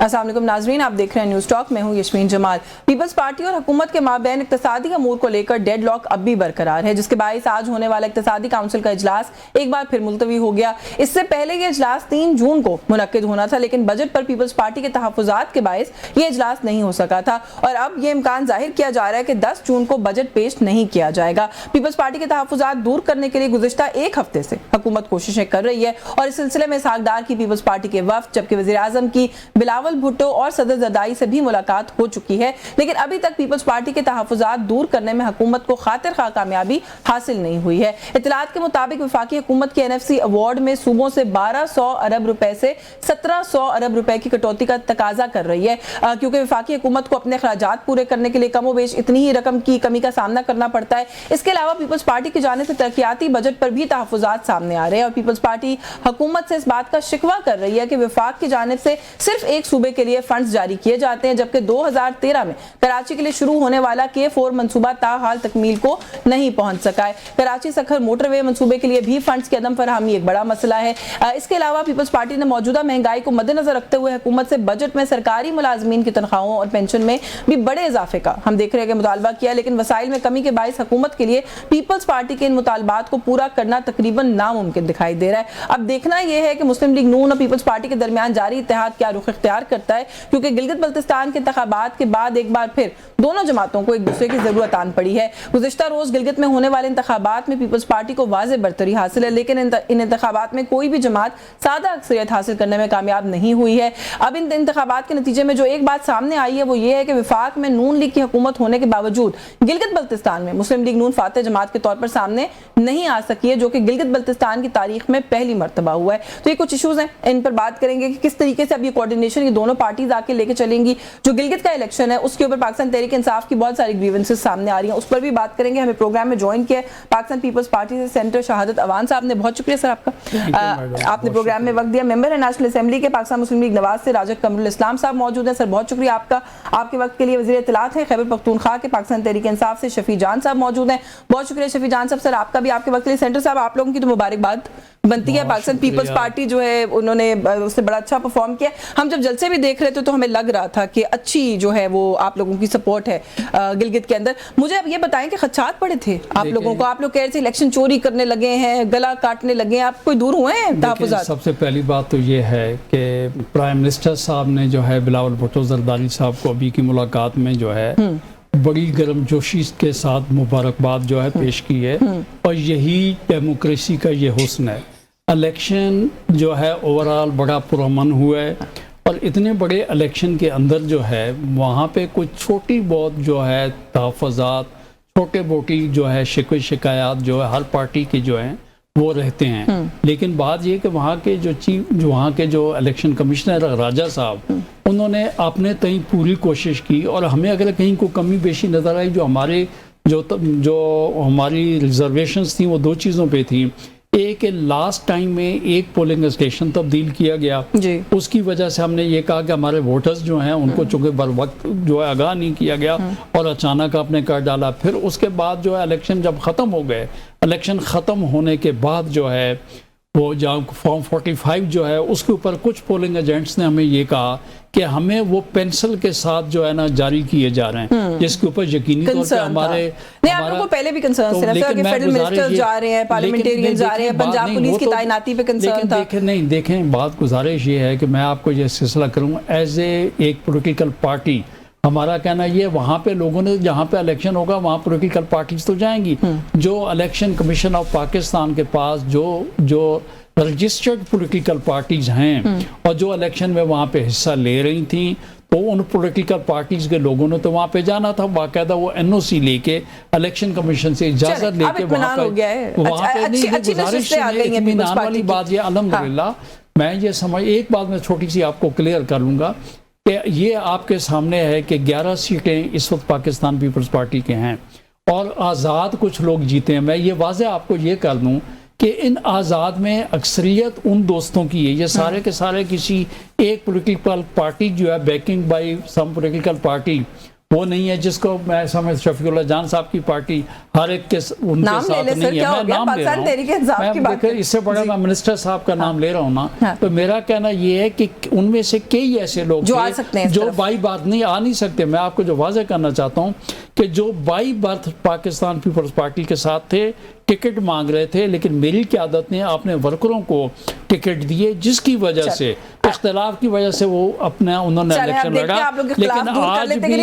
अस्सलाम वालेकुम नाजरीन, आप देख रहे हैं न्यूज़ टॉक। मैं हूं यशमीन जमाल। पीपल्स पार्टी और हुकूमत के माबैन इक्तिसादी अमूर को लेकर डेडलॉक अब भी बरकरार है, जिसके बायस आज होने वाला इक्तिसादी काउंसिल का इजलास एक बार फिर मुलतवी हो गया। इससे पहले ये इजलास 3 जून को मुनक्किद होना था, लेकिन बजट पर पीपल्स पार्टी के तहफ़्फ़ुज़ात के बायस ये इजलास नहीं हो सका था और अब ये इम्कान जाहिर किया जा रहा है कि 10 जून को बजट पेश नहीं किया जाएगा। पीपल्स पार्टी के तहफ़्फ़ुज़ात दूर करने के लिए गुज़िश्ता एक हफ्ते से हुकूमत कोशिशें कर रही है और इस सिलसिले में इसहाक डार की पीपल्स पार्टी के वफ़द, जबकि वज़ीर आज़म की बिलावल भुट्टो और सदर ज़रदारी से भी मुलाकात हो चुकी है, लेकिन अभी तक पीपल्स पार्टी के तहफ़्फ़ुज़ात दूर करने में हुकूमत को खातिर खा कामयाबी हासिल नहीं हुई है। इत्तलात के मुताबिक वफाकी हुकूमत के NFC अवार्ड में सूबों से 1200 अरब रुपए से 1700 अरब रुपए की कटौती का तकाजा कर रही है, क्योंकि वफाकी हुकूमत को अपने अखराजात पूरे करने के लिए कमोबेश इतनी ही रकम की कमी का सामना करना पड़ता है। इसके अलावा पीपल्स पार्टी की जानिब से तरक्याती बजट पर भी तहफ़्फ़ुज़ात सामने आ रहे हैं और पीपल्स पार्टी हुकूमत से इस बात का शिकवा कर रही है कि वफाक की जानिब से सिर्फ एक सूबे के लिए फंड्स जारी किए जाते हैं, जबकि 2013 में कराची के लिए शुरू होने वाला K4 मंसूबा ताहाल तकमील को नहीं पहुंच सका है। कराची सखर मोटरवे मंसूबे के लिए भी फंड्स की अदम फराहमी एक बड़ा मसला है। इसके अलावा पीपल्स पार्टी ने मौजूदा महंगाई को मद्देनजर रखते हुए हुकूमत से बजट में सरकारी मुलाजमीन की तनख्वाहों और पेंशन में भी बड़े इजाफे का हम देख रहे हैं कि मुतालबा किया, लेकिन वसाइल में कमी के बायस हुकूमत के लिए पीपल्स पार्टी के इन मुतालबात को पूरा करना तकरीबन नामुमकिन दिखाई दे रहा है। अब देखना यह है कि मुस्लिम लीग नून और पीपल्स पार्टी के दरमियान जारी इत्तेहाद क्या रुख इख्तियार करता है, क्योंकि गिलगित बल्तिस्तान के इंतखाबात के बाद एक बार फिर दोनों जमातों को एक दूसरे की जरूरत आन पड़ी है। गुज़िश्ता रोज गिलगित में होने वाले इंतखाबात में पीपल्स पार्टी को वाज़ेह बरतरी हासिल है, लेकिन इन इंतखाबात में कोई भी जमात सादा अक्सरियत हासिल करने में कामयाब नहीं हुई है। अब इन इंतखाबात के नतीजे में जो एक बात सामने आई है वो ये है कि वफाक में नून लीग की हुकूमत होने के बावजूद गिलगित बल्तिस्तान में मुस्लिम लीग नून फातह जमात के तौर पर सामने नहीं आ सकी है, जो कि गिलगित बल्तिस्तान की तारीख में पहली मरतबा हुआ है। तो ये कुछ इशूज हैं, इन पर बात करेंगे कि किस तरीके से अब ये कोऑर्डिनेशन ये दोनों पार्टीज आके लेके चलेंगी। जो गिलगित का इलेक्शन है उसके ऊपर पाकिस्तान तहरीक इंसाफ की बहुत सारी ग्रीवेंसेस सामने आ रही हैं, उस पर भी बात करेंगे। हमें प्रोग्राम में ज्वाइन किया पाकिस्तान पीपल्स पार्टी से सेंटर शहादत अवान साहब ने, बहुत शुक्रिया सर आपका, आपने प्रोग्राम में वक्त दिया। मेंबर है नेशनल असेंबली के पाकिस्तान मुस्लिम लीग नवाज से राजा कमरुल इस्लाम साहब मौजूद हैं, सर बहुत शुक्रिया आपका आपके वक्त के लिए। वज़ीर इत्तलात है खैबर पख्तूनख्वा के पाकिस्तान तहरीक इंसाफ से शफी जान साहब मौजूद हैं, बहुत शुक्रिया शफी जान साहब, सर आपका भी आपके वक्त के लिए। सेंटर साहब आप लोगों की तो मुबारकबाद बनती है, पाकिस्तान पीपल्स पार्टी जो है उन्होंने उससे बड़ा अच्छा परफॉर्म किया। हम जब जलसे भी देख रहे थे तो हमें लग रहा था कि अच्छी जो है वो आप लोगों की सपोर्ट है गिलगित के अंदर। मुझे अब ये बताएं कि खदशात पड़े थे आप लोगों को, आप लोग कह रहे थे इलेक्शन चोरी करने लगे हैं, गला काटने लगे हैं, आप कोई दूर हुए हैं तहफ़्फ़ुज़ात? सबसे पहली बात तो ये है कि प्राइम मिनिस्टर साहब ने जो है बिलावल भुट्टो जरदारी साहब को अभी की मुलाकात में जो है बड़ी गर्मजोशी के साथ मुबारकबाद जो है पेश की है और यही डेमोक्रेसी का ये हुस्न है। इलेक्शन जो है ओवरऑल बड़ा पुरअमन हुआ है और इतने बड़े इलेक्शन के अंदर जो है वहाँ पे कुछ छोटी बहुत जो है तहफ़्फ़ुज़ात, छोटे मोटी जो है शिकायत जो है हर पार्टी की जो है वो रहते हैं, लेकिन बात ये कि वहाँ के जो इलेक्शन कमिश्नर राजा साहब उन्होंने अपने तय पूरी कोशिश की और हमें अगर कहीं को कमी बेशी नज़र आई, जो हमारी रिजर्वेशंस थी वो 2 चीज़ों पे थी। एक लास्ट टाइम में एक पोलिंग स्टेशन तब्दील किया गया, उसकी वजह से हमने ये कहा कि हमारे वोटर्स जो हैं उनको चूँकि बर वक्त जो है आगाह नहीं किया गया और अचानक आपने कर डाला। फिर उसके बाद जो है इलेक्शन जब ख़त्म हो गए, इलेक्शन ख़त्म होने के बाद जो है वो जहाँ फॉर्म 45 जो है उसके ऊपर कुछ पोलिंग एजेंट्स ने हमें ये कहा कि हमें वो पेंसिल के साथ जो है ना जारी किए जा रहे हैं, जिसके ऊपर यकीनी तौर पे हमारे आप लोगों को पहले भी कंसर्न थे ना कि फेडरल मिनिस्टर्स जा रहे हैं, पार्लियामेंटेरियन जा रहे हैं, पंजाब पुलिस की तैनाती पे कंसर्न था। देखें बात गुजारिश ये है कि मैं आपको ये सिलसिला करूँ एज एक पॉलिटिकल पार्टी, हमारा कहना ये वहाँ पे लोगों ने जहाँ पे इलेक्शन होगा वहाँ पॉलिटिकल पार्टीज तो जाएंगी। जो इलेक्शन कमीशन ऑफ पाकिस्तान के पास जो रजिस्टर्ड पॉलिटिकल पार्टीज हैं और जो इलेक्शन में वहाँ पे हिस्सा ले रही थी, तो उन पॉलिटिकल पार्टीज के लोगों ने तो वहाँ पे जाना था, बाकायदा वो NOC लेके इलेक्शन कमीशन से इजाजत लेके वहाँ पे इत्मीनान वाली बात ये अल्हम्दुलिल्लाह। मैं ये एक बात मैं छोटी सी आपको क्लियर कर लूँगा कि ये आपके सामने है कि 11 सीटें इस वक्त पाकिस्तान पीपल्स पार्टी के हैं और आज़ाद कुछ लोग जीते हैं। मैं ये वाज़े आपको ये कर दूं कि इन आज़ाद में अक्सरियत उन दोस्तों की है, ये सारे के सारे किसी एक पॉलिटिकल पार्टी जो है backing by some political party वो नहीं है जिसको मैं समझ शफीकुल्लाह जान साहब की पार्टी हर एक के उनके नाम ले साथ ले नहीं सर, क्या है। हो मैं गया? नाम ले रहा पाकिस्तान तहरीक इंसाफ की बात हूँ, इससे बड़ा मैं मिनिस्टर साहब का नाम ले रहा हूँ ना, हाँ। तो मेरा कहना ये है कि उनमें से कई ऐसे लोग जो थे आ सकते हैं इस जो तरफ। बाई बात नहीं आ नहीं सकते। मैं आपको जो वाज़ेह करना चाहता हूँ कि जो बाई बर्थ पाकिस्तान पीपल्स पार्टी के साथ थे, टिकट मांग रहे थे, लेकिन मेरी क़यादत ने अपने वर्करों को टिकट दिए, जिसकी वजह से इख्तिलाफ की वजह से वो अपना उन्होंने इलेक्शन लड़ा। लेकिन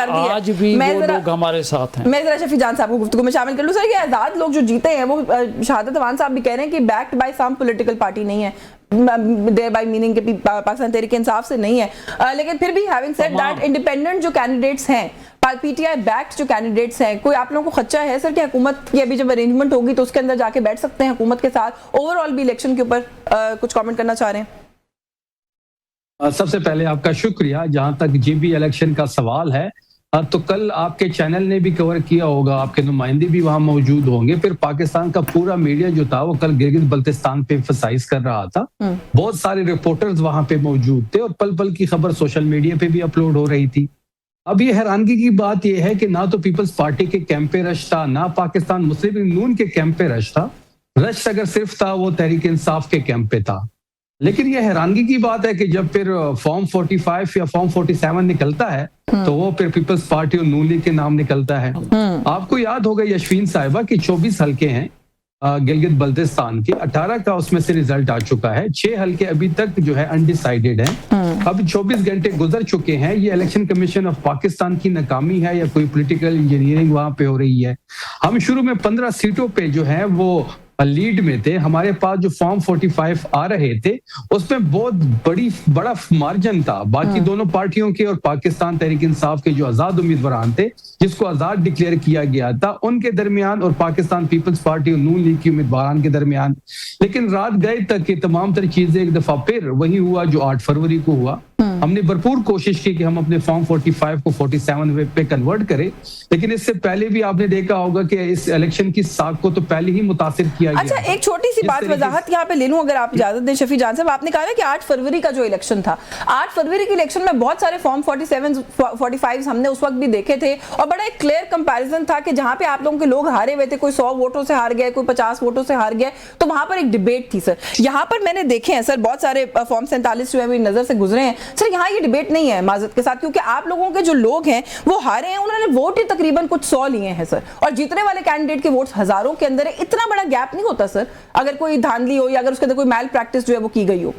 आज भी वो लोग हमारे साथ हैं। मैं जरा शफी जान साहब को गुफ्तगू में शामिल कर लूं। सर, ये आजाद लोग जो जीते हैं वो शहादत अवान साहब भी कह रहे हैं कि backed by some political party नहीं है, देयर बाय मीनिंग के पाकिस्तान तहरीक इंसाफ से नहीं है, लेकिन फिर भी हैविंग सेड दैट इंडिपेंडेंट जो कैंडिडेट्स हैं, पीटीआई बैक्ड जो कैंडिडेट्स हैं, कोई आप लोगों को खदशा है सर कि हुकूमत की अभी जब अरेंजमेंट होगी तो उसके अंदर जाके बैठ सकते हैं हुकूमत के साथ? ओवरऑल भी इलेक्शन के ऊपर कुछ कमेंट करना चाह रहे हैं? सबसे पहले आपका शुक्रिया। जहां तक जीबी इलेक्शन का सवाल है, तो कल आपके चैनल ने भी कवर किया होगा, आपके नुमाइंदे भी वहां मौजूद होंगे। फिर पाकिस्तान का पूरा मीडिया जो था वो कल गिलगित बल्तिस्तान पे एम्फसाइज कर रहा था। बहुत सारे रिपोर्टर्स वहां पे मौजूद थे और पल पल की खबर सोशल मीडिया पे भी अपलोड हो रही थी। अब ये हैरानगी की बात यह है कि ना तो पीपल्स पार्टी के कैंप पे रश था, ना पाकिस्तान मुस्लिम लीग नून के कैंप पे रश था। रश अगर सिर्फ था वो तहरीक इंसाफ के कैंप पे था। लेकिन ये हैरानगी की बात है कि जब फिर फॉर्म 45 या फॉर्म 47 निकलता है तो वो फिर पीपल्स पार्टी और नून लीग के नाम निकलता है। आपको याद होगा यशवीन साहिबा की 24 हल्के हैं गिलगित बल्तिस्तान के, 18 का उसमें से रिजल्ट आ चुका है, 6 हल्के अभी तक जो है अनडिसाइडेड हैं। अब 24 घंटे गुजर चुके हैं। ये इलेक्शन कमीशन ऑफ पाकिस्तान की नाकामी है या कोई पॉलिटिकल इंजीनियरिंग वहां पे हो रही है? हम शुरू में 15 सीटों पे जो है वो लीड में थे। हमारे पास जो फॉर्म 45 आ रहे थे उसमें बहुत बड़ा मार्जिन था बाकी दोनों पार्टियों के और पाकिस्तान तहरीक इंसाफ के जो आजाद उम्मीदवार थे, जिसको आजाद डिक्लेयर किया गया था, उनके दरमियान और पाकिस्तान पीपल्स पार्टी और नून लीग के उम्मीदवार के दरमियान। लेकिन रात गए तक ये तमाम तर चीजें एक दफा फिर वही हुआ जो 8 फरवरी को हुआ। हमने भरपूर कोशिश की कि हम अपने फॉर्म 45 को 47 पे कन्वर्ट करें, लेकिन इससे पहले भी आपने देखा होगा कि इस इलेक्शन की साख को तो पहले ही मुतासिर किया गया। अच्छा, एक छोटी सी बात वजाहत यहाँ पे ले लूं अगर आप इजाजत दें शफी जान साहब। आपने कहा ना कि 8 फरवरी का जो इलेक्शन था, 8 फरवरी के इलेक्शन में बहुत सारे फॉर्म 47 45 हमने उस वक्त भी देखे थे और बड़ा एक क्लियर कंपैरिजन था कि जहां पे आप लोगों के लोग हारे हुए थे, कोई 100 वोटों से हार गए, कोई 50 वोटों से हार गए, तो वहां पर एक डिबेट थी। सर, यहाँ पर मैंने देखे हैं सर बहुत सारे फॉर्म 47 जो है मेरी नजर से गुजरे हैं। सर, यहाँ ये डिबेट नहीं है माजरत के साथ, क्योंकि आप लोगों के जो लोग हैं वो हारे हैं, उन्होंने वोट ही तकरीबन कुछ 100 लिए हैं सर, और जीतने वाले कैंडिडेट के वोट्स हजारों के अंदर है। इतना बड़ा गैप नहीं होता सर अगर कोई धांधली हो या अगर उसके अंदर कोई मैल प्रैक्टिस जो है वो की गई हो?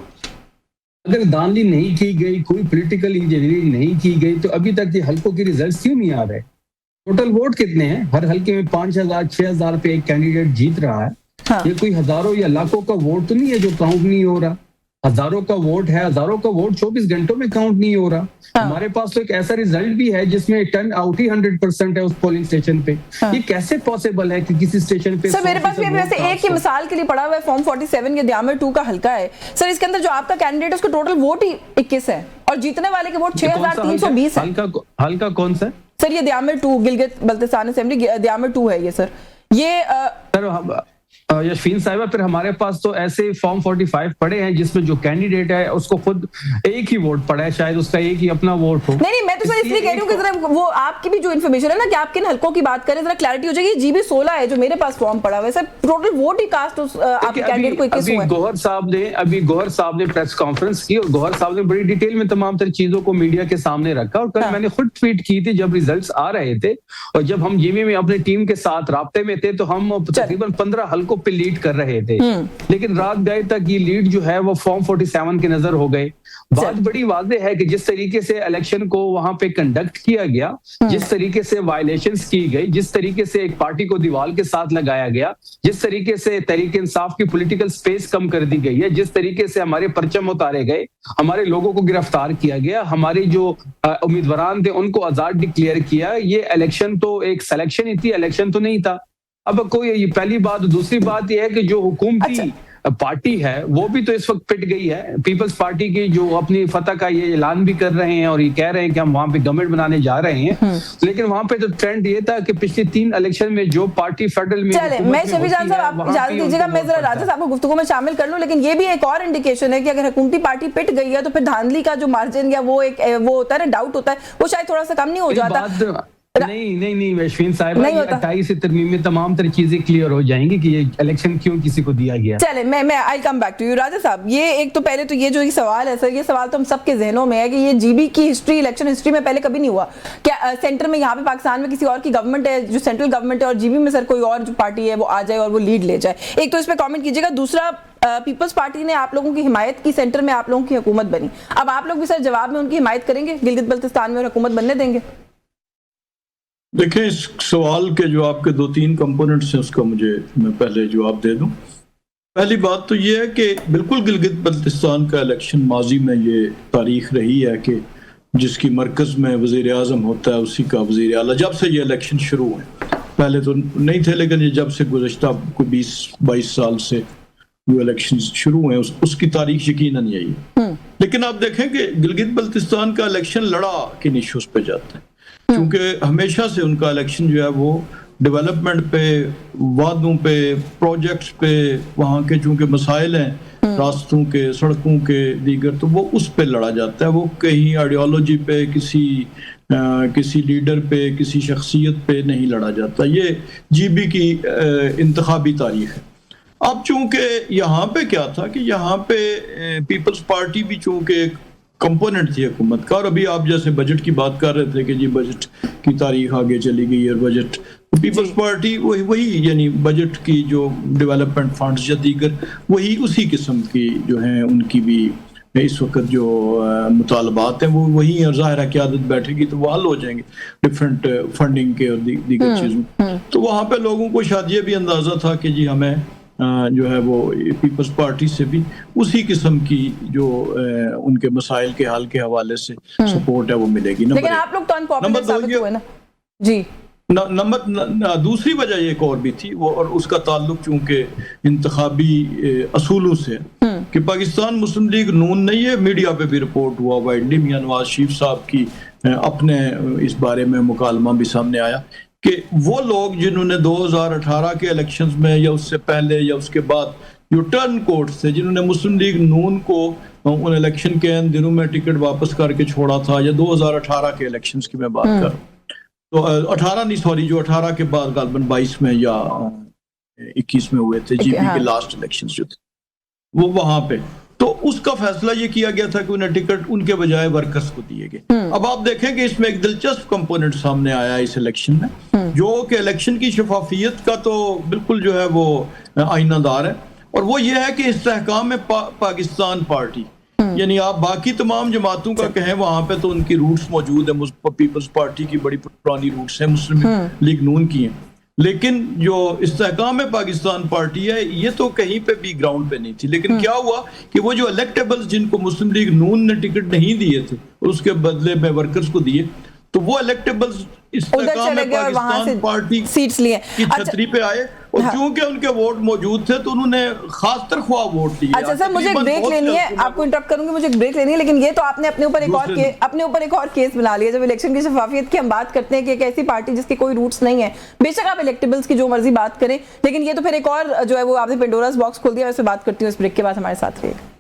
अगर धांधली नहीं की गई, कोई पॉलिटिकल इंजीनियरिंग नहीं की गई, तो अभी तक ये हल्कों के रिजल्ट क्यों नहीं आ रहे? टोटल वोट कितने हैं? हर हल्के में 5000 6000 पे एक कैंडिडेट जीत रहा है। हाँ। ये कोई हजारों या लाखों का वोट तो नहीं है जो काउंट नहीं हो रहा। हजारों का वोट है, हजारों का वोट 24 घंटों में काउंट नहीं हो रहा। हाँ। हमारे पास तो एक ऐसा रिजल्ट भी है जिसमें टर्न आउट ही 100% है उस पोलिंग स्टेशन पे। हाँ। ये कैसे पॉसिबल है कि किसी स्टेशन पे? सर, मेरे पास भी वैसे एक ही मिसाल के लिए पड़ा हुआ है, फॉर्म 47 के दयामर 2 का हल्का है सर। इसके अंदर जो आपका कैंडिडेट है उसका टोटल वोट ही 21 है और जीतने वाले के वोट 6320 है। हल्का कौन सा? सर, ये दयामर 2 गिलगित बल्तिस्तान असेंबली दयामर 2 है ये सर। ये सर यशवीन साहिबा, फिर हमारे पास तो ऐसे फॉर्म 45 पड़े हैं जिसमें जो कैंडिडेट है उसको खुद एक ही वोट पड़ा है, शायद उसका एक ही अपना वोट हो। नहीं, मैं तो सर इसलिए कह रही हूँ कि जरा वो आपकी भी जो इन्फॉर्मेशन है ना कि आप किन हल्कों की बात करें, जरा क्लैरिटी हो जाएगी। जीबी 16 है जो मेरे पास फॉर्म पड़ा हुआ है सर, टोटल वोट ही कास्ट आपके कैंडिडेट को 21 हुआ है। गौहर साहब ने प्रेस कॉन्फ्रेंस की और गौहर साहब ने बड़ी डिटेल में तमाम तरह चीजों को मीडिया के सामने रखा और कल मैंने खुद ट्वीट की थी जब रिजल्ट्स आ रहे थे और जब हम जीबी में अपनी टीम के साथ राब्ते में थे तो हम तकरीबन 15 हल्कों पे लीड कर रहे थे। लेकिन रात गए तक ये लीड जो है वो फॉर्म 47 के नजर हो गए। बात बड़ी वाज़ेह है कि जिस तरीके से इलेक्शन को वहां पे कंडक्ट किया गया, जिस तरीके से वायलेशंस की गई, जिस तरीके से एक पार्टी को दीवार के साथ लगाया गया, जिस तरीके से तहरीक इंसाफ की पॉलिटिकल स्पेस कम कर दी गई है, जिस तरीके से हमारे परचम उतारे गए, हमारे लोगों को गिरफ्तार किया गया, हमारे जो उम्मीदवार थे उनको आजाद डिक्लेयर किया, ये इलेक्शन तो एक सिलेक्शन ही थी, इलेक्शन तो नहीं था। अब कोई ये पहली बात। दूसरी बात यह है कि जो हुकूमती पार्टी है वो भी तो इस वक्त पिट गई है। पीपल्स पार्टी की जो अपनी फतह का ये ऐलान भी कर रहे हैं और ये कह रहे हैं कि हम वहां पे गवर्नमेंट बनाने जा रहे हैं, लेकिन वहां पे तो ट्रेंड ये था कि पिछले 3 इलेक्शन में जो पार्टी फेडरल में चले, मैं शफी जान साहब आप इजाजत दीजिएगा, मैं जरा राजा साहब को गुफ्तगू में शामिल कर लूं, लेकिन ये भी एक और इंडिकेशन है कि अगर हुकूमती पार्टी पिट गई है तो फिर धांधली का जो मार्जिन या वो होता है ना, डाउट होता है, वो शायद थोड़ा सा कम नहीं हो जाता। नहीं अश्विन साहब, 28 तरमीम में तमाम तरह चीजें क्लियर हो जाएंगी कि ये इलेक्शन क्यों किसी को दिया गया। चले, मैं आई कम बैक टू यू राजा साहब। ये एक तो पहले तो ये जो सवाल है सर, ये सवाल तो हम सबके जहनों में है कि ये जीबी की हिस्ट्री, इलेक्शन हिस्ट्री में पहले कभी नहीं हुआ क्या सेंटर में यहाँ पे पाकिस्तान में किसी और की गवर्नमेंट है, जो सेंट्रल गवर्नमेंट है, और जीबी में सर कोई और जो पार्टी है वो आ जाए और वो लीड ले जाए। एक तो इस पर कॉमेंट कीजिएगा। दूसरा, पीपल्स पार्टी ने आप लोगों की हिमायत की, सेंटर में आप लोगों की हुकूमत बनी, अब आप लोग भी सर जवाब में उनकी हिमायत करेंगे, गिलगित बल्तिस्तान में और हुकूमत बनने देंगे? देखें, इस सवाल के जो आपके 2-3 कंपोनेंट्स हैं उसका मैं पहले जवाब दे दूं। पहली बात तो ये है कि बिल्कुल गिलगित बल्तिस्तान का इलेक्शन माजी में ये तारीख रही है कि जिसकी मरकज़ में वज़ीर आज़म होता है उसी का वज़ीर आला, जब से ये इलेक्शन शुरू हुए, पहले तो नहीं थे, लेकिन ये जब से गुज़श्ता कोई 20-22 साल से जो इलेक्शन शुरू हुए उसकी तारीख यकीनन यही है। लेकिन आप देखें कि गिलगित बल्तिस्तान का इलेक्शन लड़ा किन इश्यूज पे जाता है, क्योंकि हमेशा से उनका इलेक्शन जो है वो डेवलपमेंट पे, वादों पे, प्रोजेक्ट्स पे, वहाँ के चूंकि मसाइल हैं रास्तों के, सड़कों के, दीगर, तो वो उस पे लड़ा जाता है। वो कहीं आइडियोलॉजी पे, किसी लीडर पे, किसी शख्सियत पे नहीं लड़ा जाता। ये जीबी की इंतखाबी तारीख है। अब चूंकि यहाँ पे क्या था कि यहाँ पे पीपल्स पार्टी भी चूंकि कंपोनेंट थी हुकूमत का, और अभी आप जैसे बजट की बात कर रहे थे कि जी बजट की तारीख आगे चली गई और बजट, पीपल्स पार्टी वही यानी बजट की जो डेवलपमेंट फंड्स या दीगर वही उसी किस्म की जो हैं उनकी भी इस वक्त जो मुतालबात हैं वो वही, और ज़ाहिर है क़यादत बैठेगी तो वो हल हो जाएंगे डिफरेंट फंडिंग के और दीगर चीज़ों। तो वहाँ पे लोगों को शायद ये भी अंदाज़ा था कि जी हमें जो है वो पीपल्स पार्टी से भी उसी किस्म की जो उनके मसाइल के हल के हवाले से सपोर्ट है वो मिलेगी। लेकिन आप लोग तो अनपॉपुलर साबित हुए ना जी। दूसरी वजह एक और भी थी, वो और उसका ताल्लुक चूंकि इंतखाबी असूलों से कि पाकिस्तान मुस्लिम लीग नून नहीं है। मीडिया पे भी रिपोर्ट हुआ वाइडली, मियां नवाज शरीफ साहब की अपने इस बारे में मुकालमा भी सामने आया कि वो लोग जिन्होंने 2018 के इलेक्शंस में या उससे पहले या उसके बाद जो टर्न कोर्ट्स थे, जिन्होंने मुस्लिम लीग नून को उन इलेक्शन के दिनों में टिकट वापस करके छोड़ा था, या 2018 के इलेक्शंस की मैं बात कर रहा हूँ, तो 18 नहीं सॉरी, जो 18 के बाद गालबन 22 में या 21 में हुए थे जीपी के लास्ट इलेक्शंस जो थे वो वहां पे, तो उसका फैसला ये किया गया था कि उन्हें टिकट उनके बजाय वर्कर्स को दिए गए। अब आप देखें कि इसमें एक दिलचस्प कंपोनेंट सामने आया इस इलेक्शन में, जो कि इलेक्शन की शफाफियत का तो बिल्कुल जो है वो आईनादार है, और वो ये है कि इस्तेहकाम में पाकिस्तान पार्टी, यानी आप बाकी तमाम जमातों का कहें वहां पे तो उनकी रूट्स मौजूद है, पीपल्स पार्टी की बड़ी पुरानी रूट्स हैं, मुस्लिम लीग नून की हैं, लेकिन जो इस्तेहकाम में पाकिस्तान पार्टी है ये तो कहीं पे भी ग्राउंड पे नहीं थी। लेकिन क्या हुआ कि वो जो इलेक्टेबल्स जिनको मुस्लिम लीग नून ने टिकट नहीं दिए थे और उसके बदले में वर्कर्स को दिए, तो वो इलेक्टेबल्स इस्तेहकाम में पाकिस्तान पार्टी सीट्स लिए की छतरी पे आए, और क्योंकि उनके वोट मौजूद थे तो उन्होंने खास तरख्वाह वोट दिए। अच्छा सर, मुझे एक ब्रेक लेनी है, आपको इंटरप्ट करूंगी, मुझे एक ब्रेक लेनी है, लेकिन ये तो आपने अपने ऊपर एक और केस बना लिया। जब इलेक्शन की शफाफियत की हम बात करते हैं कि एक ऐसी पार्टी जिसके कोई रूट्स नहीं है, बेशक आप इलेक्टेबल्स की जो मर्जी बात करें, लेकिन ये तो फिर एक और जो है वो आपने पेंडोरास बॉक्स खोल दिया। वैसे बात करती हूँ इस ब्रेक के बाद, हमारे साथ रहिएगा।